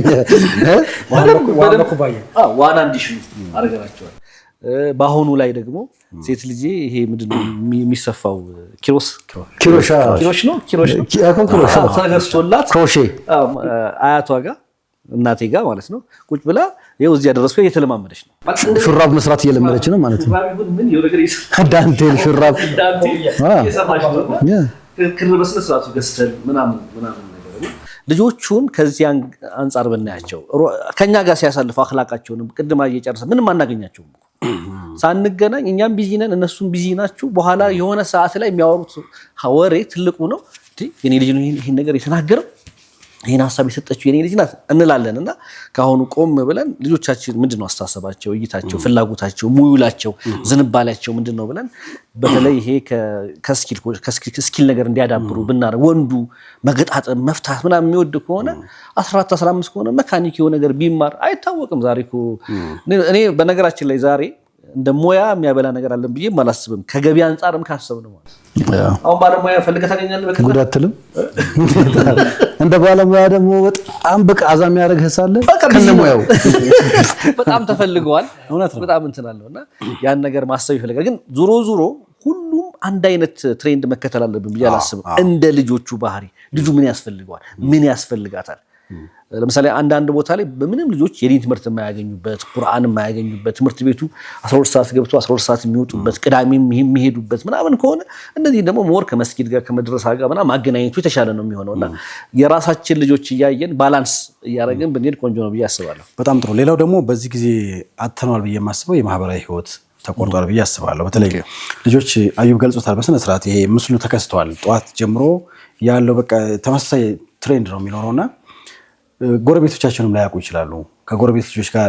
ዋና እንዲሽሉ አረጋቸዋል። በአሁኑ ላይ ደግሞ ሴት ልጅ ይሄ ምንድነው የሚሰፋው ኪሮሽ ነው ተገዝቶላት ክሮሼ አያቷ ጋር እናቴ ጋር ማለት ነው ቁጭ ብላ ይኸው እዚህ ያደረስኩ እየተለማመደች ነው። ሹራብ መስራት እየለመደች ነው ማለት ነው። ዳንቴል ሹራብ ክር በስነ ስርዓቱ ገዝተን ምናምን ነገር ልጆቹን ከዚህ አንጻር ብናያቸው ከኛ ጋር ሲያሳልፉ አኽላቃቸውንም ቅድማ እየጨረሰ ምንም አናገኛቸውም። ሳንገናኝ እኛም ቢዚ ነን፣ እነሱም ቢዚ ናችሁ። በኋላ የሆነ ሰዓት ላይ የሚያወሩት ወሬ ትልቁ ነው። የኔ ልጅ ነው ይሄን ነገር የተናገረው፣ ይሄን ሐሳብ የሰጠችው የኔ ልጅ ናት እንላለን። እና ካሁኑ ቆም ብለን ልጆቻችን ምንድነው አስተሳሰባቸው፣ እይታቸው፣ ፍላጎታቸው፣ ሙዩላቸው፣ ዝንባሌያቸው ምንድነው ብለን በተለይ ይሄ ከስኪል ነገር እንዲያዳብሩ ብናደርግ ወንዱ መገጣጠም መፍታት ምናምን የሚወድ ከሆነ 14 15 ከሆነ መካኒክ የሆነ ነገር ቢማር አይታወቅም። ዛሬ እኮ እኔ በነገራችን ላይ ዛሬ እንደ ሞያ የሚያበላ ነገር አለን ብዬ አላስብም። ከገቢ አንፃርም ካሰብን ማለት አሁን ባለሙያ ፈልገህ ታገኛለህ በከታ ጉድ አትልም። እንደ ባለሙያ ደግሞ በጣም በቃ አዛም የሚያደርግህ ሳለ ከነሙያው በጣም ተፈልገዋል። በጣም እንትናለውና ያን ነገር ማሰብ ይፈልጋል። ግን ዙሮ ሁሉም አንድ አይነት ትሬንድ መከተል አለብን ብዬ አላስብም። እንደ ልጆቹ ባህሪ ልጁ ምን ያስፈልገዋል፣ ምን ያስፈልጋታል። ለምሳሌ አንዳንድ ቦታ ላይ በምንም ልጆች የዲን ትምህርት የማያገኙበት ቁርአን የማያገኙበት ትምህርት ቤቱ 12 ሰዓት ገብቶ 12 ሰዓት የሚወጡበት ቅዳሜም የሚሄዱበት ምናምን ከሆነ እነዚህ ደግሞ ሞር ከመስጊድ ጋር ከመድረሳ ጋር ምናምን ማገናኘቱ የተሻለ ነው የሚሆነውና የራሳችን ልጆች እያየን ባላንስ እያደረግን ብንሄድ ቆንጆ ነው ብዬ አስባለሁ። በጣም ጥሩ። ሌላው ደግሞ በዚህ ጊዜ አጥተናል ብዬ የማስበው የማህበራዊ ህይወት ተቆርጧል ብዬ አስባለሁ። በተለይ ልጆች አዩብ ገልጾታል በስነ ስርዓት። ይሄ ምስሉ ተከስተዋል። ጠዋት ጀምሮ ያለው በቃ ተመሳሳይ ትሬንድ ነው የሚኖረውና ጎረቤቶቻቸውንም ላያውቁ ይችላሉ። ከጎረቤት ልጆች ጋር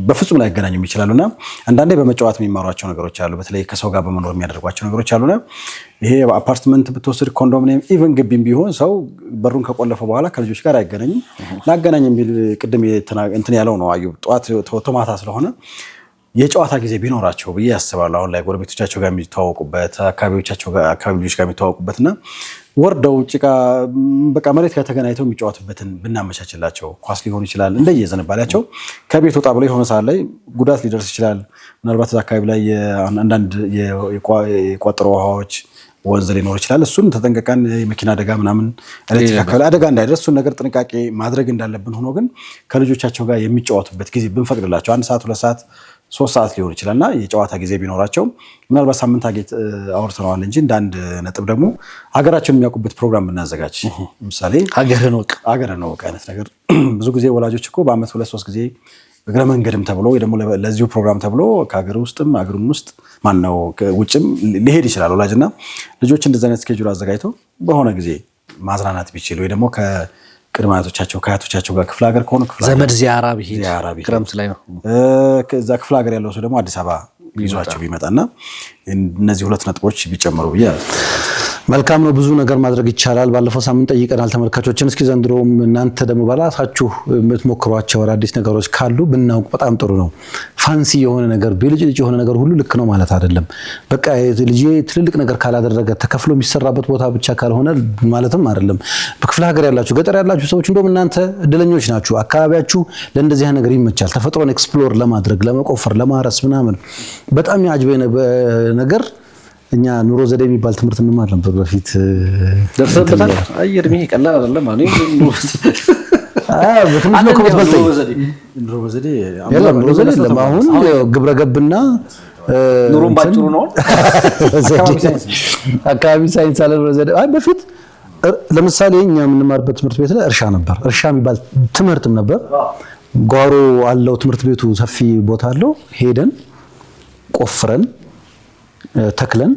በፍጹም ላይገናኙም ይችላሉና አንዳንዴ በመጫወት የሚማሯቸው ነገሮች አሉ። በተለይ ከሰው ጋር በመኖር የሚያደርጓቸው ነገሮች አሉና ይሄ አፓርትመንት ብትወስድ ኮንዶሚኒየም ኢቨን ግቢም ቢሆን ሰው በሩን ከቆለፈ በኋላ ከልጆች ጋር አይገናኝም። ላገናኝ የሚል ቅድም እንትን ያለው ነው አዩብ። ጠዋት ተወቶ ማታ ስለሆነ የጨዋታ ጊዜ ቢኖራቸው ብዬ ያስባለሁ። አሁን ላይ ጎረቤቶቻቸው ጋር የሚተዋወቁበት አካባቢ ልጆች ጋር የሚተዋወቁበትና ወርደው ጭቃ በቃ መሬት ጋር ተገናኝተው የሚጫወቱበትን ብናመቻችላቸው፣ ኳስ ሊሆን ይችላል እንደየዘንባሌያቸው ከቤት ወጣ ብሎ የሆነ ሰዓት ላይ ጉዳት ሊደርስ ይችላል። ምናልባት አካባቢ ላይ አንዳንድ የቋጠሮ ውሃዎች ወንዝ ሊኖር ይችላል። እሱን ተጠንቀቀን የመኪና አደጋ ምናምን ኤሌክትሪክ አካባቢ አደጋ እንዳይደርስ እሱን ነገር ጥንቃቄ ማድረግ እንዳለብን ሆኖ ግን ከልጆቻቸው ጋር የሚጫወቱበት ጊዜ ብንፈቅድላቸው 1 ሰዓት 2 ሰዓት 3 ሰዓት ሊሆን ይችላልና የጨዋታ ጊዜ ቢኖራቸው ምናልባት ሳምንት አውርተነዋል እንጂ እንደ አንድ ነጥብ ደግሞ ሀገራቸውን የሚያውቁበት ፕሮግራም ብናዘጋጅ ለምሳሌ ሀገርን ወቅ አይነት ነገር ብዙ ጊዜ ወላጆች እኮ በአመት 2-3 ጊዜ እግረ መንገድም ተብሎ ወይ ደግሞ ለዚሁ ፕሮግራም ተብሎ ከሀገር ውስጥም ሀገሩን ውስጥ ማነው ውጭም ሊሄድ ይችላል ወላጅና ልጆች እንደዚህ አይነት ስኬጁል አዘጋጅተው በሆነ ጊዜ ማዝናናት ቢችል ወይ ደግሞ ቅድመ አያቶቻቸው ከአያቶቻቸው ጋር ክፍለ ሀገር ከሆኑ ዘመድ ዚያራ ቢሄድ ክረምት ላይ ነው። ከዛ ክፍለ ሀገር ያለው ሰው ደግሞ አዲስ አበባ ይዟቸው ቢመጣና እነዚህ 2 ነጥቦች ቢጨመሩ ብዬ መልካም ነው። ብዙ ነገር ማድረግ ይቻላል። ባለፈው ሳምንት ጠይቀናል ተመልካቾችን። እስኪ ዘንድሮም እናንተ ደግሞ በራሳችሁ የምትሞክሯቸው አዳዲስ ነገሮች ካሉ ብናውቅ በጣም ጥሩ ነው። ፋንሲ የሆነ ነገር ብልጭልጭ የሆነ ነገር ሁሉ ልክ ነው ማለት አይደለም። በቃ ልጅ ትልልቅ ነገር ካላደረገ ተከፍሎ የሚሰራበት ቦታ ብቻ ካልሆነ ማለትም አይደለም። በክፍለ ሀገር ያላችሁ ገጠር ያላችሁ ሰዎች እንደውም እናንተ እድለኞች ናችሁ። አካባቢያችሁ ለእንደዚህ አይነት ነገር ይመቻል። ተፈጥሮን ኤክስፕሎር ለማድረግ ለመቆፈር፣ ለማረስ ምናምን በጣም ያጅበኝ ነገር እኛ ኑሮ ዘዴ የሚባል ትምህርት እንማር ነበር በፊት ደርሰበታል። አየር ምን ይቀላል አይደለም ማለት ነው። በትምህርት ነው ከመጥበልጥ ኑሮ ዘዴ ለማሁን ግብረ ገብና ኑሮን ባጭሩ ነው አካባቢ ሳይንስ አለ ኑሮ ዘዴ። በፊት ለምሳሌ እኛ የምንማርበት ትምህርት ቤት ላይ እርሻ ነበር። እርሻ የሚባል ትምህርትም ነበር። ጓሮ አለው ትምህርት ቤቱ ሰፊ ቦታ አለው። ሄደን ቆፍረን ተክለን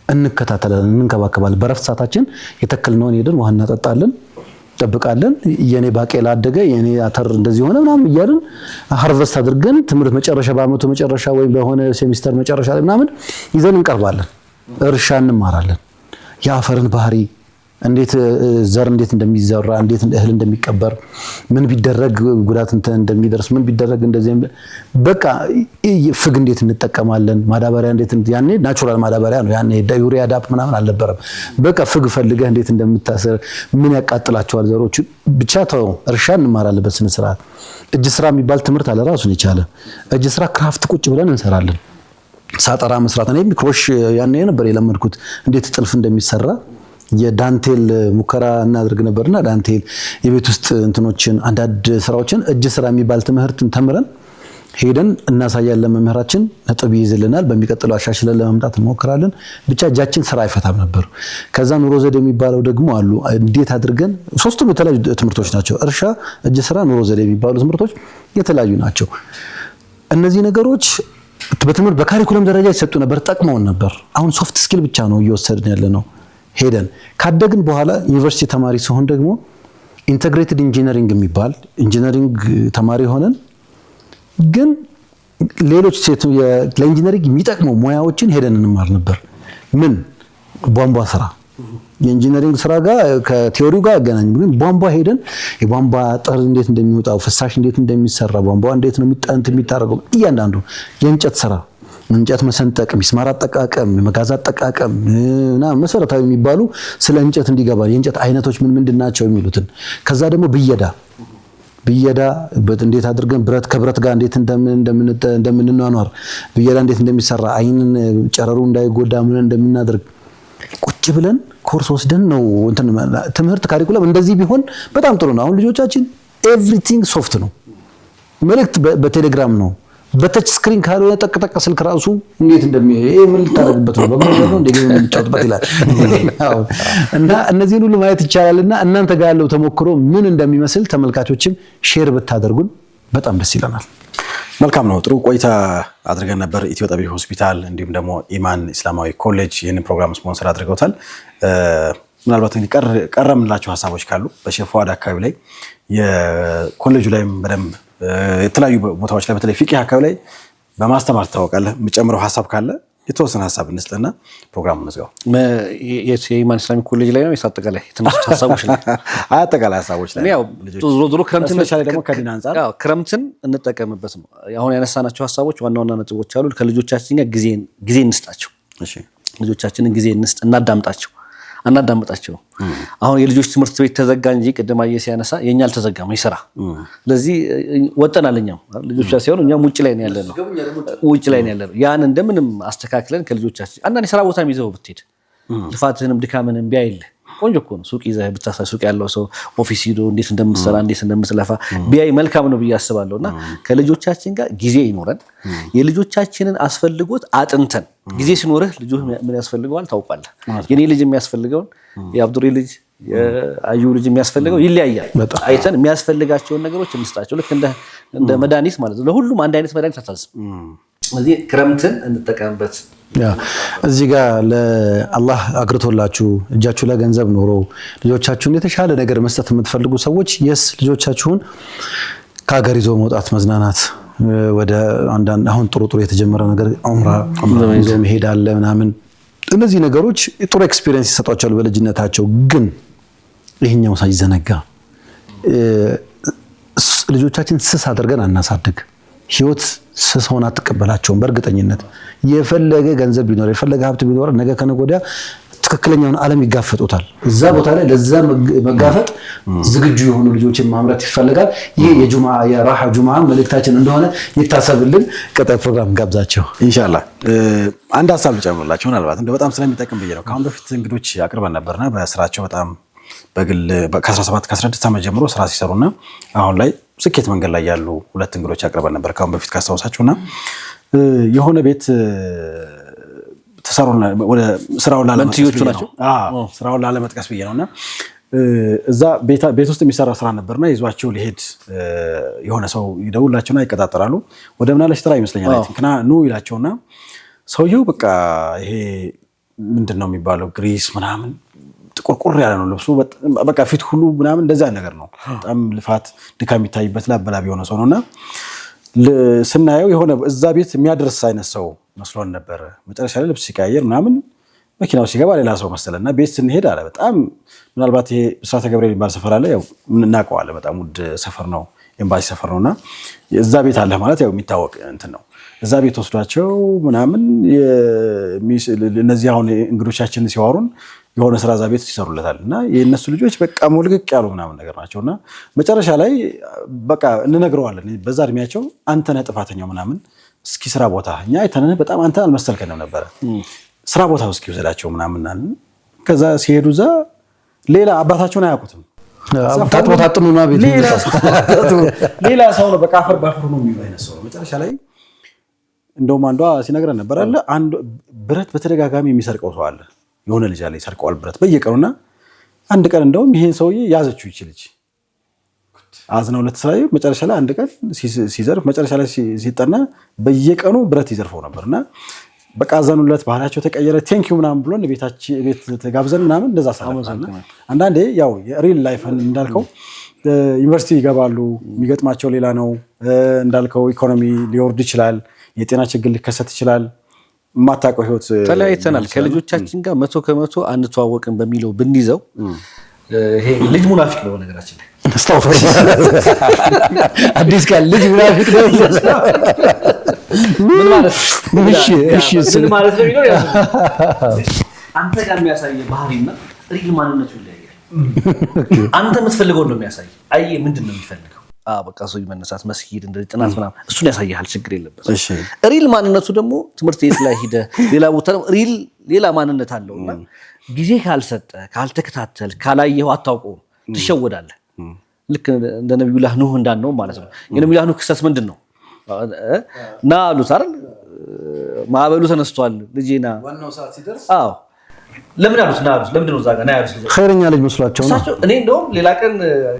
እንከታተላለን፣ እንንከባከባለን። በረፍት ሰዓታችን የተከልነውን ሄደን ውሃ እናጠጣለን፣ ጠብቃለን። የኔ ባቄላ አደገ፣ የኔ አተር እንደዚህ ሆነ ምናምን እያልን ሃርቨስት አድርገን ትምህርት መጨረሻ በአመቱ መጨረሻ ወይም በሆነ ሴሚስተር መጨረሻ ላይ ምናምን ይዘን እንቀርባለን። እርሻ እንማራለን። የአፈርን ባህሪ እንዴት ዘር እንዴት እንደሚዘራ እንዴት እህል እንደሚቀበር ምን ቢደረግ ጉዳት እንደሚደርስ ምን ቢደረግ እንደዚህ በቃ ፍግ እንዴት እንጠቀማለን ማዳበሪያ እንዴት ያኔ ናቹራል ማዳበሪያ ነው ያኔ ዩሪያ ዳፕ ምናምን አልነበረም በቃ ፍግ ፈልገህ እንዴት እንደምታሰር ምን ያቃጥላቸዋል ዘሮች ብቻ ተው እርሻ እንማራለን በስነ ስርዓት እጅ ስራ የሚባል ትምህርት አለ ራሱን ይቻለ እጅ ስራ ክራፍት ቁጭ ብለን እንሰራለን ሳጠራ መስራት እኔ ክሮሽ ያኔ ነበር የለመድኩት እንዴት ጥልፍ እንደሚሰራ የዳንቴል ሙከራ እናድርግ ነበርና ዳንቴል የቤት ውስጥ እንትኖችን አንዳንድ ስራዎችን እጅ ስራ የሚባል ትምህርትን ተምረን ሄደን እናሳያለን መምህራችን ነጥብ ይይዝልናል በሚቀጥለው አሻሽለን ለማምጣት እንሞክራለን ብቻ እጃችን ስራ አይፈታም ነበር ከዛ ኑሮ ዘዴ የሚባለው ደግሞ አሉ እንዴት አድርገን ሶስቱም የተለያዩ ትምህርቶች ናቸው እርሻ እጅ ስራ ኑሮ ዘዴ የሚባሉ ትምህርቶች የተለያዩ ናቸው እነዚህ ነገሮች በትምህርት በካሪኩለም ደረጃ ይሰጡ ነበር ጠቅመውን ነበር አሁን ሶፍት ስኪል ብቻ ነው እየወሰድን ያለነው ሄደን ካደግን በኋላ ዩኒቨርሲቲ ተማሪ ሲሆን ደግሞ ኢንተግሬትድ ኢንጂነሪንግ የሚባል ኢንጂነሪንግ ተማሪ ሆነን ግን ሌሎች ለኢንጂነሪንግ የሚጠቅሙ ሙያዎችን ሄደን እንማር ነበር ምን ቧንቧ ስራ የኢንጂነሪንግ ስራ ጋር ከቲዮሪው ጋር አገናኝ ግን ቧንቧ ሄደን የቧንቧ ጠር እንዴት እንደሚወጣው ፍሳሽ እንዴት እንደሚሰራ ቧንቧ እንዴት ነው የሚታረገው እያንዳንዱ የእንጨት ስራ እንጨት መሰንጠቅ ሚስማር አጠቃቀም መጋዝ አጠቃቀም እና መሰረታዊ የሚባሉ ስለ እንጨት እንዲገባ የእንጨት አይነቶች ምን ምንድናቸው የሚሉትን ከዛ ደግሞ ብየዳ እንዴት አድርገን ብረት ከብረት ጋር እንዴት እንደምንኗኗር ብየዳ እንዴት እንደሚሰራ አይንን ጨረሩ እንዳይጎዳ ምን እንደምናደርግ ቁጭ ብለን ኮርስ ወስደን ነው እንትን ትምህርት ካሪኩለም እንደዚህ ቢሆን በጣም ጥሩ ነው አሁን ልጆቻችን ኤቭሪቲንግ ሶፍት ነው መልእክት በቴሌግራም ነው በተች ስክሪን ካልሆነ ጠቅጠቅ ስልክ ራሱ እንዴት ይሄ ምን ልታደርግበት ነው በመገር ነው እንደዚህ የሚጫወትበት ይላል እና እነዚህን ሁሉ ማየት ይቻላልና እናንተ ጋር ያለው ተሞክሮ ምን እንደሚመስል ተመልካቾችም ሼር ብታደርጉን በጣም ደስ ይለናል መልካም ነው ጥሩ ቆይታ አድርገን ነበር ኢትዮ ጠቢብ ሆስፒታል እንዲሁም ደግሞ ኢማን እስላማዊ ኮሌጅ ይህንን ፕሮግራም ስፖንሰር አድርገውታል ምናልባት ቀረምላችሁ ሀሳቦች ካሉ በሼህ ፉአድ አካባቢ ላይ የኮሌጁ ላይም በደንብ የተለያዩ ቦታዎች ላይ በተለይ ፊቅህ አካባቢ ላይ በማስተማር ታወቃለህ የምጨምረው ሀሳብ ካለ የተወሰነ ሀሳብ እንስጠና ፕሮግራሙን እንዝጋው የኢማን እስላሚክ ኮሌጅ ላይ ነው የሳጠቀላይ ትንሽ ሀሳቦች ላይ አጠቃላይ ሀሳቦች ላይ ያው ዞሮ ክረምትን ስፔሻሊ ደግሞ ከዲን አንፃር ያው ክረምትን እንጠቀምበት ነው አሁን ያነሳናቸው ሀሳቦች ዋና ዋና ነጥቦች አሉ ከልጆቻችን ጋር ጊዜ እንስጣቸው እሺ ልጆቻችንን ጊዜ እንስጥ እናዳምጣቸው አሁን የልጆች ትምህርት ቤት ተዘጋ እንጂ ቅድም አየስ ያነሳ የኛ አልተዘጋም ይሰራ ስለዚህ ወጠናልኛው ልጆቻ ሲሆኑ እኛም ውጭ ላይ ነው ያለነው ያን እንደምንም አስተካክለን ከልጆቻችን አንዳንድ የሥራ ቦታም ይዘው ብትሄድ ልፋትህንም ድካምህንም ቢያይልህ ቆንጆ እኮ ነው ሱቅ ይዘህ ብታሳይ ሱቅ ያለው ሰው ኦፊስ ሄዶ እንዴት እንደምትሰራ እንዴት እንደምትለፋ ቢያይ መልካም ነው ብዬ አስባለሁና ከልጆቻችን ጋር ጊዜ ይኖረን የልጆቻችንን አስፈልጎት አጥንተን ጊዜ ሲኖርህ ልጅ ምን ያስፈልገዋል ታውቃለህ የኔ ልጅ የሚያስፈልገውን የአብዱሪ ልጅ የአዩ ልጅ የሚያስፈልገው ይለያያል አይተን የሚያስፈልጋቸውን ነገሮች እንስጣቸው ልክ እንደ መድኃኒት ማለት ነው ለሁሉም አንድ አይነት መድኃኒት አታዝም ስለዚህ ክረምትን እንጠቀምበት እዚህ ጋር ለአላህ አግርቶላችሁ እጃችሁ ላይ ገንዘብ ኖሮ ልጆቻችሁን የተሻለ ነገር መስጠት የምትፈልጉ ሰዎች ልጆቻችሁን ከሀገር ይዞ መውጣት መዝናናት ወደ አንዳንድ አሁን ጥሩ የተጀመረ ነገር ዑምራ ይዞ መሄድ አለ ምናምን እነዚህ ነገሮች ጥሩ ኤክስፒሪየንስ ይሰጣቸዋል በልጅነታቸው ግን ይሄኛው ሳይዘነጋ ልጆቻችን ስስ አድርገን አናሳድግ ህይወት ስስ ሆና ተቀበላቸው በእርግጠኝነት የፈለገ ገንዘብ ቢኖር የፈለገ ሀብት ቢኖር ነገ ከነገ ወዲያ ትክክለኛውን ዓለም ይጋፈጡታል እዛ ቦታ ላይ ለዛ መጋፈጥ ዝግጁ የሆኑ ልጆችን ማምረት ይፈልጋል ይሄ የራሃ ጁምዓ መልእክታችን እንደሆነ ይታሰብልን ቀጣይ ፕሮግራም ጋብዛቸው ኢንሻአላህ አንድ ሀሳብ ልጨምርላችሁ ምናልባት እንደ በጣም ስለሚጠቅም ብዬ ነው ካሁን በፊት እንግዶች አቅርበን ነበርና በስራቸው በጣም በግል ከ17 ከ16 ዓመት ጀምሮ ስራ ሲሰሩና አሁን ላይ ስኬት መንገድ ላይ ያሉ ሁለት እንግዶች አቅርበን ነበር ካሁን በፊት ካስታውሳችሁና የሆነ ቤት ተሰሩና ወደ ስራውን ላለመጥቀስ ብዬ ነውና እዛ ቤት ውስጥ የሚሰራ ስራ ነበርና ይዟቸው ሊሄድ የሆነ ሰው ይደውላቸውና ይቀጣጠራሉ ወደ ምናለሽ ተራ ይመስለኛል አይተንከና ኑ ይላቸውና ሰውየው በቃ ይሄ ምንድነው የሚባለው ግሪስ ምናምን ጥቁርቁር ያለ ነው ልብሱ በቃ ፊት ሁሉ ምናምን እንደዛ ነገር ነው በጣም ልፋት ድካም የሚታይበት ላበላብ የሆነ ሰው ነውና ስናየው የሆነ እዛ ቤት የሚያደርስ አይነት ሰው መስሎን ነበር መጨረሻ ላይ ልብስ ሲቀያየር ምናምን መኪናው ሲገባ ሌላ ሰው መሰለና ቤት ስንሄድ አለ በጣም ምናልባት ይሄ ብስራተ ገብርኤል የሚባል ሰፈር አለ። ያው እናውቀዋለን። በጣም ውድ ሰፈር ነው፣ ኤምባሲ ሰፈር ነውና እዛ ቤት አለ ማለት ያው የሚታወቅ እንትን ነው። እዛ ቤት ወስዷቸው ምናምን እነዚህ አሁን እንግዶቻችን ሲዋሩን የሆነ ስራ እዛ ቤት ይሰሩለታል እና የእነሱ ልጆች በቃ ሞልቅቅ ያሉ ምናምን ነገር ናቸውና መጨረሻ ላይ በቃ እንነግረዋለን በዛ እድሜያቸው አንተ ነህ ጥፋተኛው ምናምን እስኪ ስራ ቦታ እኛ አይተንህ በጣም አንተ አልመሰልከንም ነበረ ስራ ቦታ እስኪ ወሰዳቸው ምናምን ከዛ ሲሄዱ እዛ ሌላ አባታቸውን አያውቁትም ታጥቦታጥኑና ቤት ሌላ ሰው ነው በቃ አፈር ባፈር ነው የሚባይነው ሰው መጨረሻ ላይ እንደውም አንዷ ሲነግረን ነበር አለ አንድ ብረት በተደጋጋሚ የሚሰርቀው ሰው አለ የሆነ ልጅ አለ ይሰርቀዋል ብረት በየቀኑና አንድ ቀን እንደውም ይሄን ሰውዬ ያዘችው ይችልች አዝነው ለተሰራዩ መጨረሻ ላይ አንድ ቀን ሲዘርፍ መጨረሻ ላይ ሲጠና በየቀኑ ብረት ይዘርፈው ነበርና በቃ አዘኑለት ባህላቸው ተቀየረ ቴንኪው ምናምን ብሎ ቤት ተጋብዘን ምናምን እንደዛ ሰላምና አንዳንዴ ያው ሪል ላይፍ እንዳልከው ዩኒቨርሲቲ ይገባሉ የሚገጥማቸው ሌላ ነው እንዳልከው ኢኮኖሚ ሊወርድ ይችላል የጤና ችግር ሊከሰት ይችላል ማታውቀው ህይወት ተለያይተናል ከልጆቻችን ጋር 100% አንተዋወቅን በሚለው ብንይዘው ይሄ ልጅ ሙናፊቅ ነው ነገራችን ላይ አስተዋፈር አዲስ ጋር ልጅ ሙናፊቅ ነው ምን ማለት እሺ ምን ማለት ነው የሚለው ያው አንተ ጋር የሚያሳየው ባህሪና ሪል ማንነቱ ይለያያል አንተ የምትፈልገው ነው የሚያሳይ አይ ምንድን ነው የሚፈልገው በቃ ሰው ይመነሳት መስጊድ እንደዚህ ጥናት ምናምን እሱን ያሳያል ችግር የለበት እሺ ሪል ማንነቱ ደግሞ ትምህርት ቤት ላይ ሄደ ሌላ ቦታ ነው ሪል ሌላ ማንነት አለውና ጊዜ ካልሰጠ ካልተከታተል ካላየው አታውቀው ትሸወዳለህ ልክ እንደ ነብዩላህ ኑህ እንዳልነው ማለት ነው የነብዩላህ ኑህ ክስተት ምንድነው ና አሉት አይደል ማዕበሉ ተነስቷል ልጄና ዋናው ሰዓት ሲደርስ ለምን አሉት ና አሉት ለምንድነው እዛ ጋር ና ያሉት ኸይረኛ ልጅ መስሏቸው ነው እኔ እንደውም ሌላ ቀን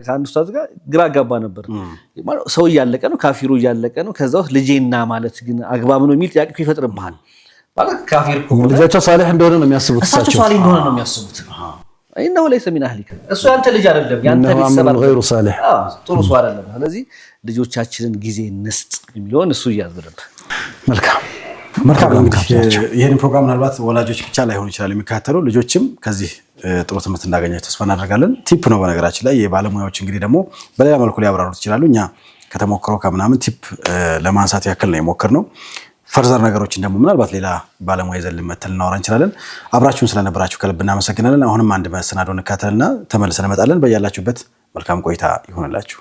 ከአንድ ኡስታዝ ጋር ግራ አጋባ ነበር ሰው እያለቀ ነው ካፊሩ እያለቀ ነው ከዛው ልጄና ማለት ግን አግባብ ነው የሚል ጥያቄ ይፈጥርብሃል ማለት ካፊር ልጃቸው ሳሊህ እንደሆነ ነው የሚያስቡት እሳቸው ሳሊህ እንደሆነ ነው የሚያስቡት አይነው ለይስ ሚን አህሊከ እሱ ያንተ ልጅ አይደለም ያንተ ቤተሰብ غير صالح ጥሩ ሰው አይደለም ስለዚህ ልጆቻችንን ጊዜ እንስጥ የሚለውን እሱ ያዝብልን መልካም እንግዲህ ይሄን ፕሮግራም ምናልባት ወላጆች ብቻ ላይሆን ይችላል የሚከታተሉ ልጆችም ከዚህ ጥሩ ትምህርት እንዳገኘ ተስፋ እናደርጋለን ቲፕ ነው በነገራችን ላይ የባለሙያዎች እንግዲህ ደግሞ በሌላ መልኩ ሊያብራሩት ይችላሉ እኛ ከተሞክሮ ከምናምን ቲፕ ለማንሳት ያክል ነው የሞከርነው ፈርዘር ነገሮችን ደግሞ ምናልባት ሌላ ባለሙያ ይዘን ልመተል እናወራ እንችላለን አብራችሁን ስለነበራችሁ ከልብ እናመሰግናለን አሁንም አንድ መሰናዶ እንከታተልና ተመልሰን እንመጣለን በያላችሁበት መልካም ቆይታ ይሁንላችሁ